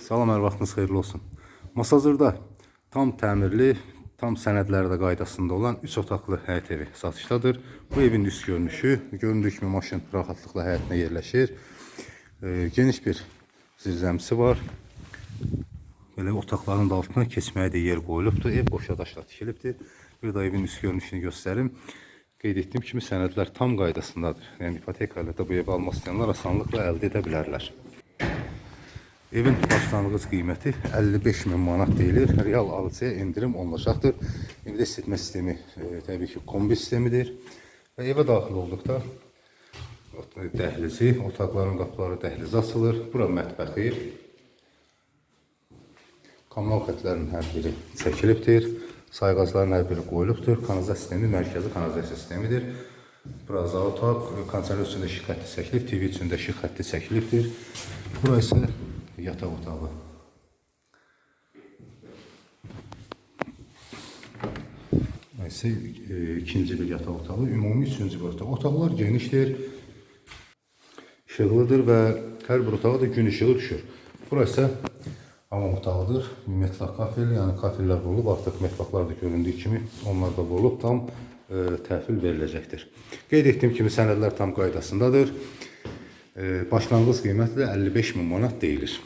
Salam, hər vaxtınız xeyirli olsun. Masazırda tam təmirli, tam sənədləri də qaydasında olan 3 otaqlı həyət evi satışdadır. Bu evin üst görünüşü, göründüyü kimi maşın rahatlıqla həyətinə yerləşir. Geniş bir zirzəmisi var. Belə otaqların da altına keçməyə də yer qoyulubdur. Ev qoşa daşla tikilibdir. Bir də evin üst görünüşünü göstərim. Qeyd etdiyim kimi sənədlər tam qaydasındadır. Yəni ipoteka ilə də bu evi almaq istəyənlər asanlıqla əldə edə bilərlər. Evin başlanğıc qiyməti 55.000 manat deyilir. Real alıcıya endirim olunacaqdır. Evdə isitmə sistemi təbii ki kombi sistemidir. Və evə daxil olduqda dəhlizi, otaqların qapıları dəhlizi açılır. Bura mətbəxi. Kommunal xətlərin hər biri çəkilibdir. Sayğacların hər biri qoyulubdur. Kanalizasiya sistemi mərkəzi kanalizasiya sistemidir. Bura otaq, kondisioner üstündə işıq xətti çəkilib, TV üstündə işıq xətti çəkilibdir. Bura isə yataq otağı. İsə ikinci bir yataq otağı, ümumi üçüncü bir otaq. Otaqlar genişdir, işıqlıdır və hər bir otağa da gün işığı düşür. Bura isə hamam otağıdır. Metlaq kafel, yəni kafellər vurulub, artıq metlaqlar da göründüyü kimi onlar da vurulub, tam təhvil veriləcəkdir. Qeyd etdiyim kimi sənədlər tam qaydasındadır. Başlanğıc qiyməti də 55.000 manat deyilir.